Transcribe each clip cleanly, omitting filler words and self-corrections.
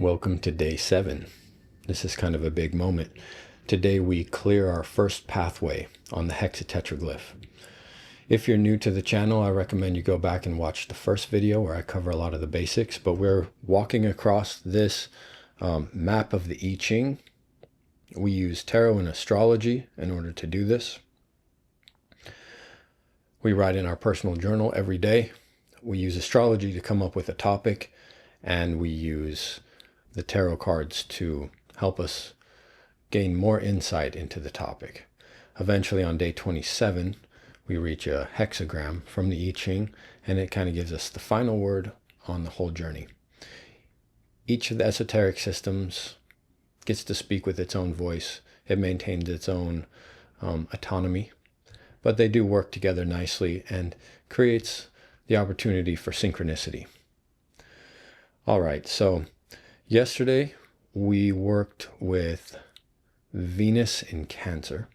Welcome to day 7. This is kind of a big moment. Today we clear our first pathway on the Hexatetraglyph. If you're new to the channel, I recommend you go back and watch the first video where I cover a lot of the basics, but we're walking across this map of the I Ching. We use tarot and astrology in order to do this. We write in our personal journal every day. We use astrology to come up with a topic, and we use the tarot cards to help us gain more insight into the topic. Eventually on day 27, we reach a hexagram from the I Ching, and it kind of gives us the final word on the whole journey. Each of the esoteric systems gets to speak with its own voice. It maintains its own autonomy, but they do work together nicely and creates the opportunity for synchronicity. All right, so yesterday we worked with Venus in Cancer.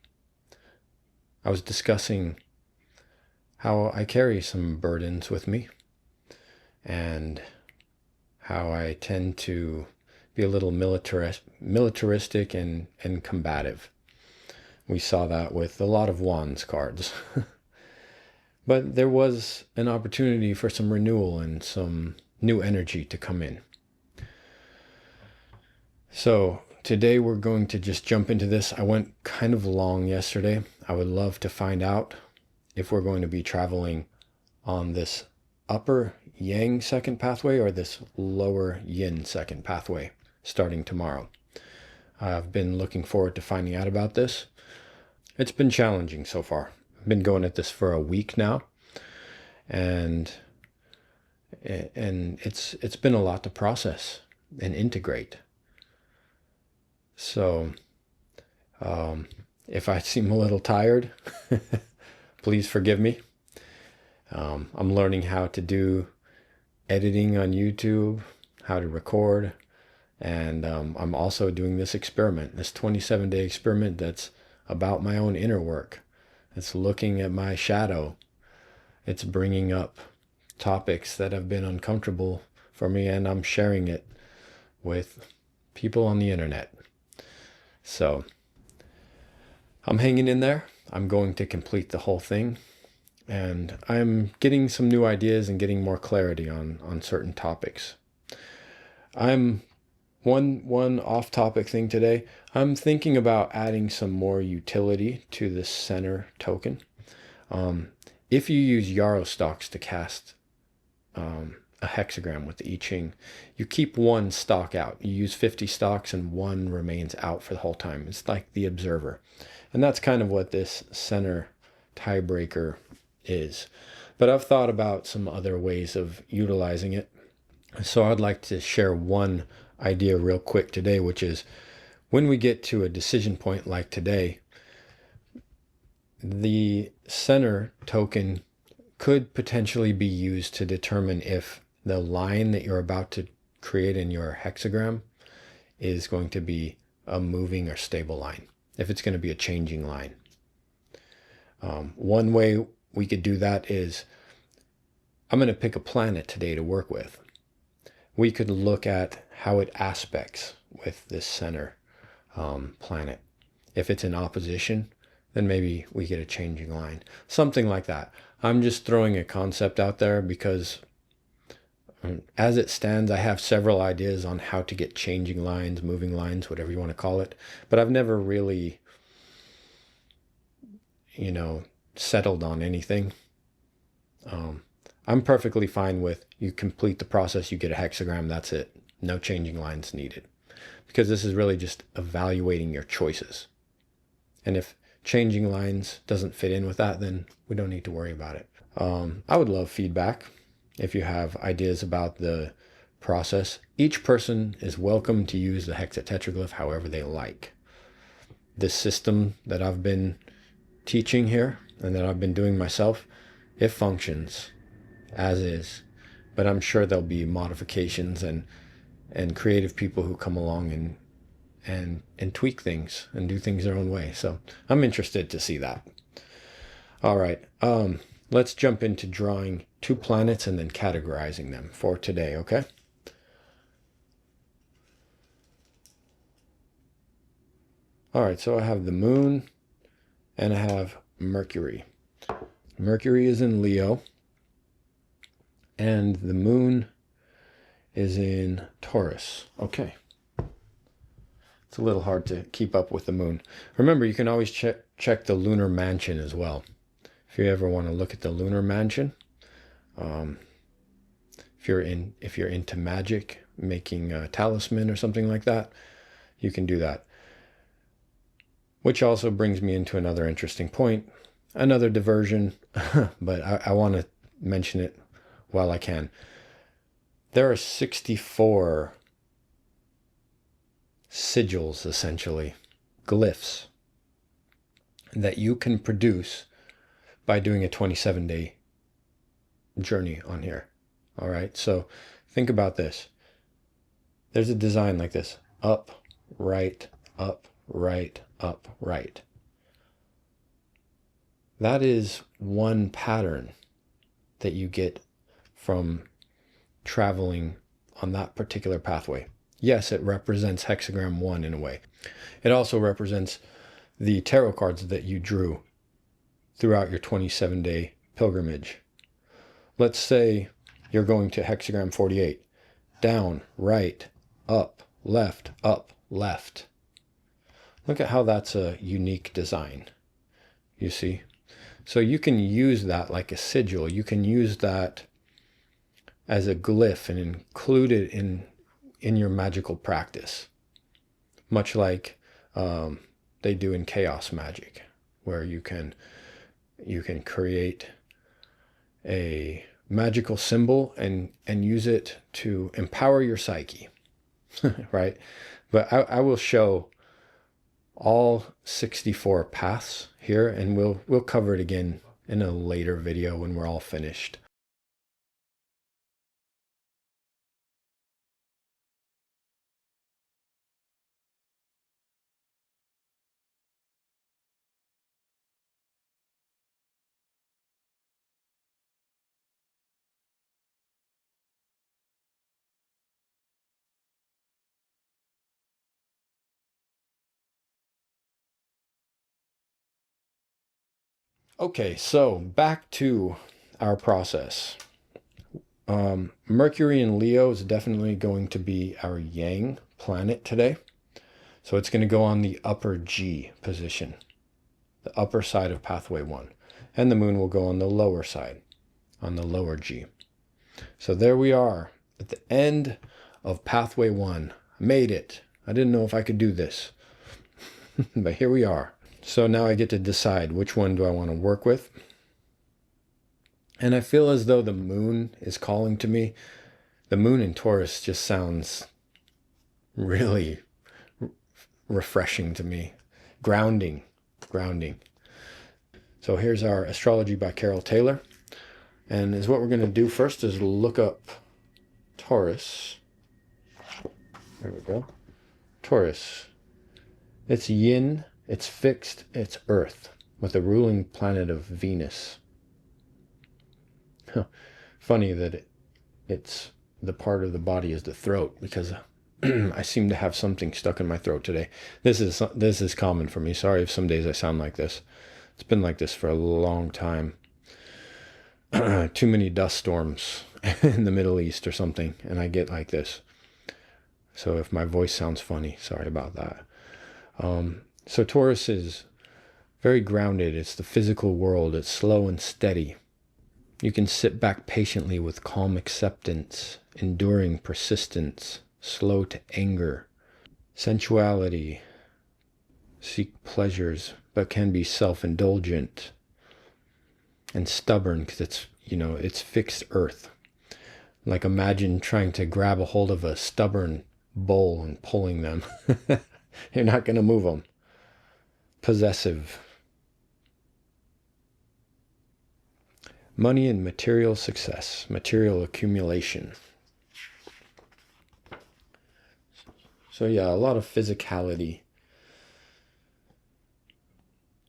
I was discussing how I carry some burdens with me and how I tend to be a little militaristic and combative. We saw that with a lot of Wands cards. But there was an opportunity for some renewal and some new energy to come in. So today we're going to just jump into this. I went kind of long yesterday. I would love to find out if we're going to be traveling on this upper Yang second pathway or this lower Yin second pathway starting tomorrow. I've been looking forward to finding out about this. It's been challenging so far. I've been going at this for a week now, and it's been a lot to process and integrate. So if I seem a little tired, please forgive me. I'm learning how to do editing on YouTube, how to record, and I'm also doing this experiment, this 27-day experiment that's about my own inner work. It's looking at my shadow. It's bringing up topics that have been uncomfortable for me, and I'm sharing it with people on the internet. So I'm hanging in there. I'm going to complete the whole thing, and I'm getting some new ideas and getting more clarity on certain topics. I'm one off-topic thing today. I'm thinking about adding some more utility to the center token. If you use yarrow stalks to cast a hexagram with the I Ching, you keep one stock out. You use 50 stocks and one remains out for the whole time. It's like the observer. And that's kind of what this center tiebreaker is. But I've thought about some other ways of utilizing it. So I'd like to share one idea real quick today, which is when we get to a decision point like today, the center token could potentially be used to determine if the line that you're about to create in your hexagram is going to be a moving or stable line, if it's going to be a changing line. One way we could do that is, I'm going to pick a planet today to work with. We could look at how it aspects with this center planet. If it's in opposition, then maybe we get a changing line. Something like that. I'm just throwing a concept out there because as it stands, I have several ideas on how to get changing lines, moving lines, whatever you want to call it. But I've never really, settled on anything. I'm perfectly fine with you complete the process, you get a hexagram, that's it. No changing lines needed. Because this is really just evaluating your choices. And if changing lines doesn't fit in with that, then we don't need to worry about it. I would love feedback if you have ideas about the process. Each person is welcome to use the Hexatetraglyph however they like. This system that I've been teaching here and that I've been doing myself, it functions as is. But I'm sure there'll be modifications and creative people who come along and tweak things and do things their own way. So I'm interested to see that. All right, let's jump into drawing 2 planets and then categorizing them for today, okay? All right, so I have the moon and I have Mercury. Mercury is in Leo and the moon is in Taurus. Okay. It's a little hard to keep up with the moon. Remember, you can always check the lunar mansion as well. If you ever want to look at the lunar mansion, if you're into magic, making a talisman or something like that, you can do that. Which also brings me into another interesting point, another diversion, but I want to mention it while I can. There are 64 sigils, essentially, glyphs, that you can produce by doing a 27-day journey on here. All right, so think about this. There's a design like this: up, right, up, right, up, right. That is one pattern that you get from traveling on that particular pathway. Yes, it represents Hexagram 1 in a way. It also represents the tarot cards that you drew throughout your 27-day pilgrimage. Let's say you're going to Hexagram 48. Down, right, up, left, up, left. Look at how that's a unique design. You see? So you can use that like a sigil. You can use that as a glyph and include it in your magical practice, much like they do in chaos magic, where you can create a magical symbol and use it to empower your psyche, right? But I will show all 64 paths here, and we'll cover it again in a later video when we're all finished. Okay, so back to our process. Mercury in Leo is definitely going to be our Yang planet today. So it's going to go on the upper G position, the upper side of pathway 1. And the moon will go on the lower side, on the lower G. So there we are at the end of pathway 1. I made it. I didn't know if I could do this, but here we are. So now I get to decide which one do I want to work with. And I feel as though the moon is calling to me. The moon in Taurus just sounds really refreshing to me. Grounding. So here's our astrology by Carol Taylor. And is what we're going to do first is look up Taurus. There we go. Taurus. It's yin, it's fixed, it's earth, with a ruling planet of Venus. Funny that it's the part of the body is the throat, because I seem to have something stuck in my throat today. This is common for me. Sorry if some days I sound like this. It's been like this for a long time. Too many dust storms in the Middle East or something, and I get like this. So if my voice sounds funny, sorry about that. So Taurus is very grounded. It's the physical world. It's slow and steady. You can sit back patiently with calm acceptance, enduring persistence, slow to anger, sensuality, seek pleasures, but can be self-indulgent and stubborn because it's fixed earth. Like imagine trying to grab a hold of a stubborn bull and pulling them. You're not going to move them. Possessive. Money and material success, material accumulation. So yeah, a lot of physicality.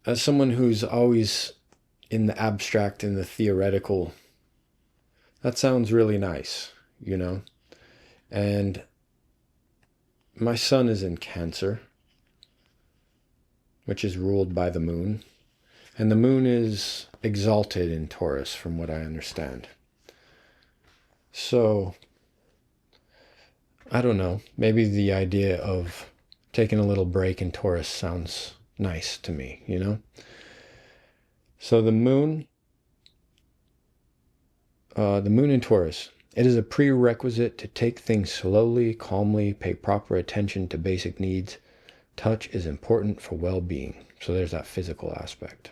As someone who's always in the abstract and the theoretical, that sounds really nice, And my sun is in Cancer. which is ruled by the moon. And the moon is exalted in Taurus, from what I understand. So, I don't know. Maybe the idea of taking a little break in Taurus sounds nice to me, you know? So the moon in Taurus, it is a prerequisite to take things slowly, calmly, pay proper attention to basic needs. Touch is important for well-being. So there's that physical aspect.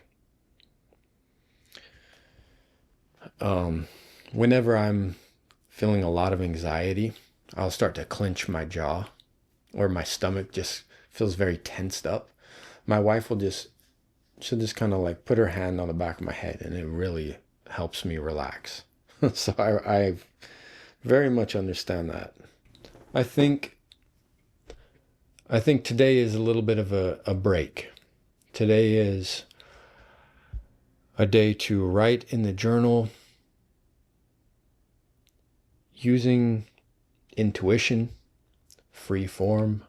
Whenever I'm feeling a lot of anxiety, I'll start to clench my jaw, or my stomach just feels very tensed up. My wife she'll just kind of like put her hand on the back of my head, and it really helps me relax. So I very much understand that. I think today is a little bit of a break. Today is a day to write in the journal using intuition, free form.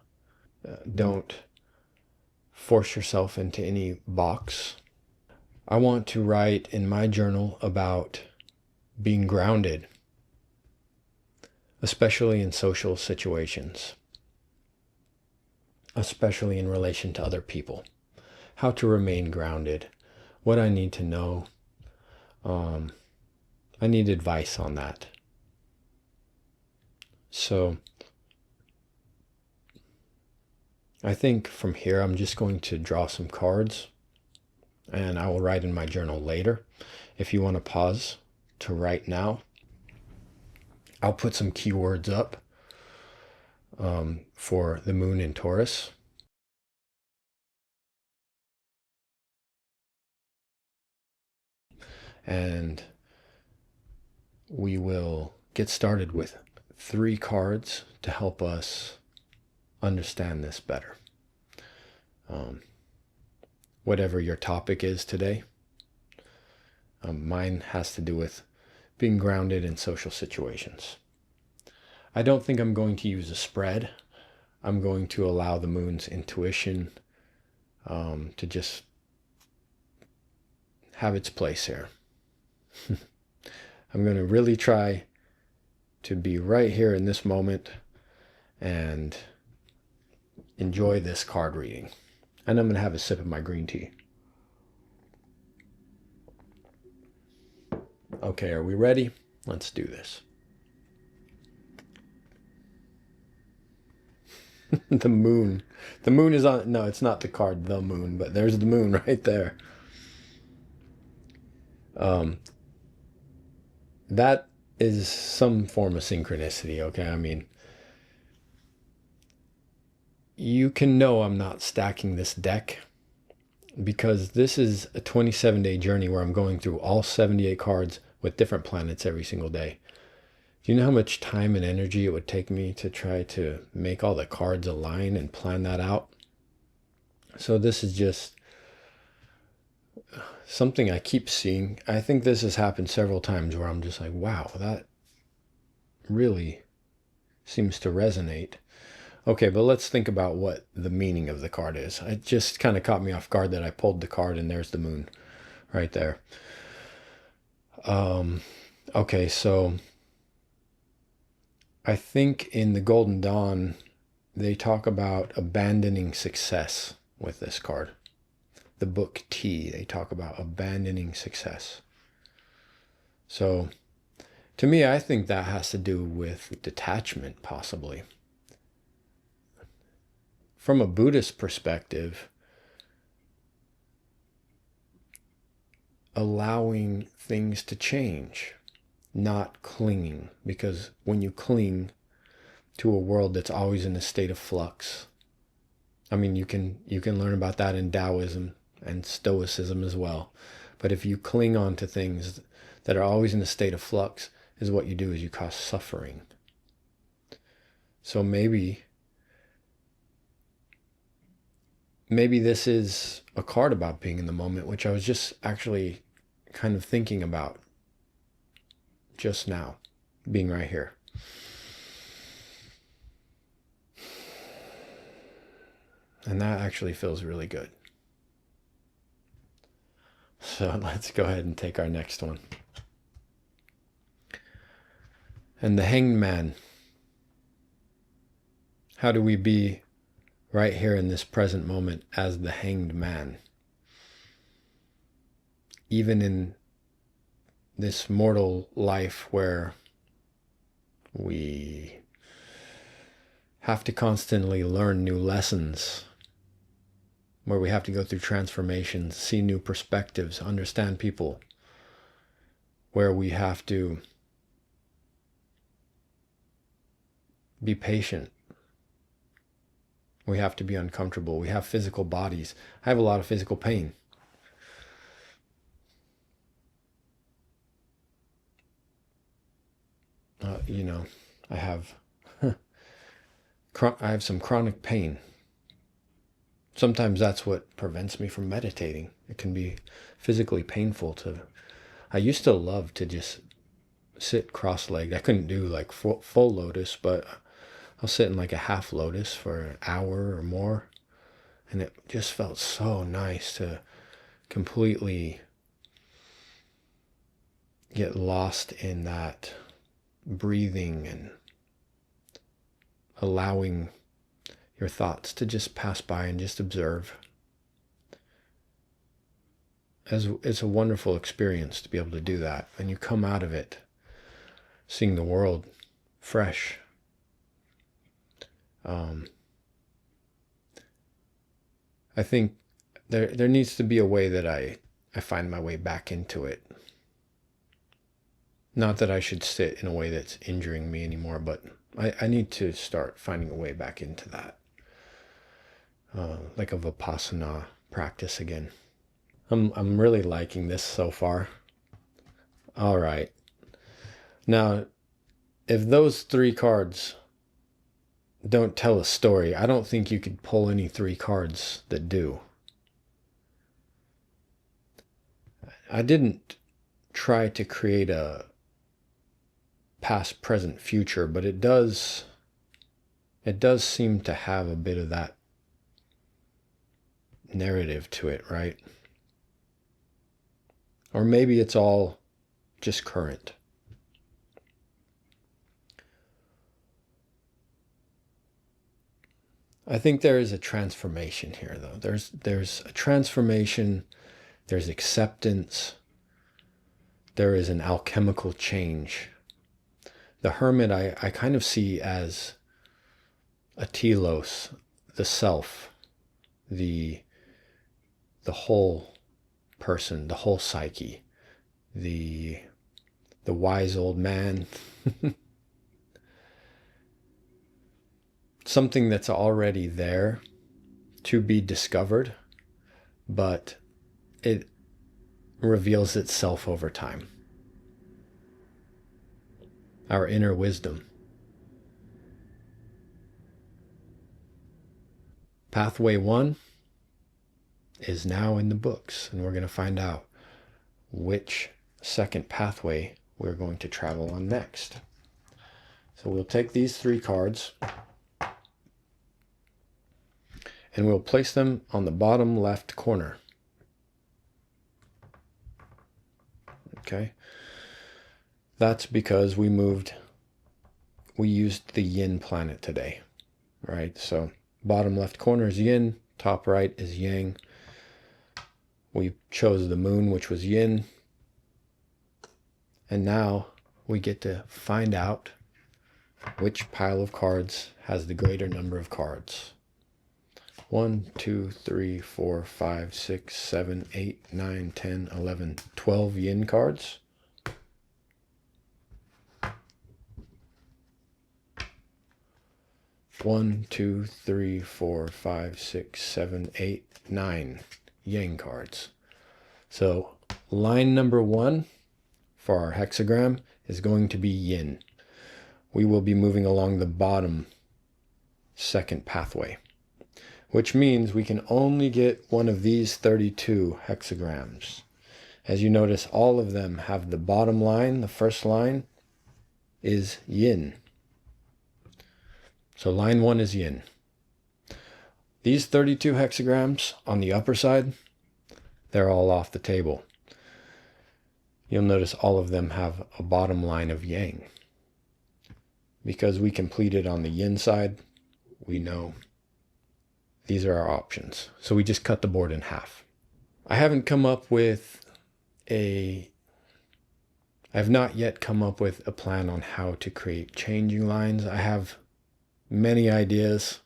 Don't force yourself into any box. I want to write in my journal about being grounded, especially in social situations, especially in relation to other people. How to remain grounded, what I need to know. I need advice on that. So I think from here I'm just going to draw some cards, and I will write in my journal later. If you want to pause to write now, I'll put some keywords up for the moon in Taurus. And we will get started with 3 cards to help us understand this better. Whatever your topic is today. Mine has to do with being grounded in social situations. I don't think I'm going to use a spread. I'm going to allow the moon's intuition to just have its place here. I'm going to really try to be right here in this moment and enjoy this card reading. And I'm going to have a sip of my green tea. Okay, are we ready? Let's do this. The moon. The moon is on... No, it's not the card, the moon, but there's the moon right there. That is some form of synchronicity, okay? I mean, you can know I'm not stacking this deck because this is a 27-day journey where I'm going through all 78 cards with different planets every single day. Do you know how much time and energy it would take me to try to make all the cards align and plan that out? So this is just something I keep seeing. I think this has happened several times where I'm just like, wow, that really seems to resonate. Okay, but let's think about what the meaning of the card is. It just kind of caught me off guard that I pulled the card and there's the moon right there. Okay, so I think in the Golden Dawn, they talk about abandoning success with this card. The book T, they talk about abandoning success. So to me, I think that has to do with detachment, possibly. From a Buddhist perspective, allowing things to change, not clinging, because when you cling to a world that's always in a state of flux, I mean, you can learn about that in Taoism and Stoicism as well. But if you cling on to things that are always in a state of flux, is what you do is you cause suffering. So maybe this is a card about being in the moment, which I was just actually kind of thinking about just now, being right here. And that actually feels really good. So let's go ahead and take our next one. And the Hanged Man. How do we be right here in this present moment as the Hanged Man? Even in this mortal life where we have to constantly learn new lessons, where we have to go through transformations, see new perspectives, understand people, where we have to be patient. We have to be uncomfortable. We have physical bodies. I have a lot of physical pain. I have some chronic pain. Sometimes that's what prevents me from meditating. It can be physically painful to. I used to love to just sit cross-legged. I couldn't do like full lotus, but I'll sit in like a half lotus for an hour or more. And it just felt so nice to completely get lost in that breathing and allowing your thoughts to just pass by and just observe. It's a wonderful experience to be able to do that. And you come out of it seeing the world fresh. I think there needs to be a way that I find my way back into it. Not that I should sit in a way that's injuring me anymore, but I need to start finding a way back into that. Like a Vipassana practice again. I'm really liking this so far. All right. Now, if those 3 cards don't tell a story, I don't think you could pull any 3 cards that do. I didn't try to create a past, present, future, but it does seem to have a bit of that narrative to it, right? Or maybe it's all just current. I think there is a transformation here, though. There's a transformation, there's acceptance, there is an alchemical change. The Hermit I kind of see as a telos, the self, the whole person, the whole psyche, the wise old man. Something that's already there to be discovered, but it reveals itself over time. Our inner wisdom. Pathway 1 is now in the books, and we're going to find out which second pathway we're going to travel on next. So we'll take these 3 cards and we'll place them on the bottom left corner. Okay? That's because we used the yin planet today, right? So bottom left corner is yin, top right is yang. We chose the moon, which was yin. And now we get to find out which pile of cards has the greater number of cards. 1, 2, 3, 4, 5, 6, 7, 8, 9, 10, 11, 12 yin cards. One, 2, 3, 4, 5, 6, 7, 8, 9 yang cards. So line number 1 for our hexagram is going to be yin. We will be moving along the bottom second pathway, which means we can only get one of these 32 hexagrams. As you notice, all of them have the bottom line, the first line is yin. So line 1 is yin. These 32 hexagrams on the upper side, they're all off the table. you'll notice all of them have a bottom line of yang. Because we completed on the yin side, we know these are our options. So we just cut the board in half. I have not yet come up with a plan on how to create changing lines. I have many ideas.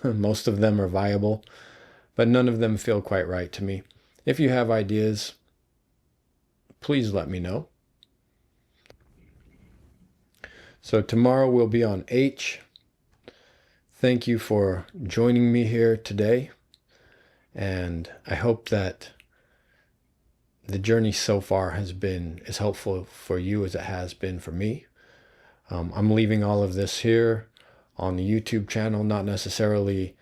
Most of them are viable, but none of them feel quite right to me. If you have ideas, please let me know. So tomorrow we'll be on H. Thank you for joining me here today. And I hope that the journey so far has been as helpful for you as it has been for me. I'm leaving all of this here on the YouTube channel, not necessarily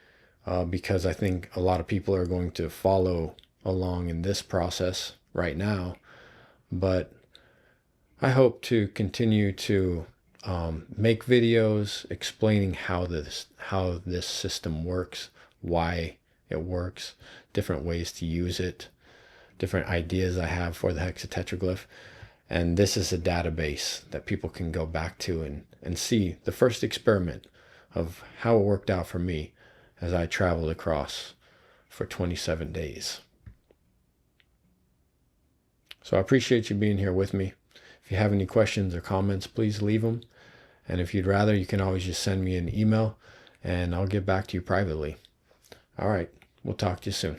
because I think a lot of people are going to follow along in this process right now, but I hope to continue to make videos explaining how this system works, why it works, different ways to use it, different ideas I have for the hexatetraglyph. And this is a database that people can go back to and see the first experiment of how it worked out for me as I traveled across for 27 days. So I appreciate you being here with me. If you have any questions or comments, please leave them. And if you'd rather, you can always just send me an email and I'll get back to you privately. All right, we'll talk to you soon.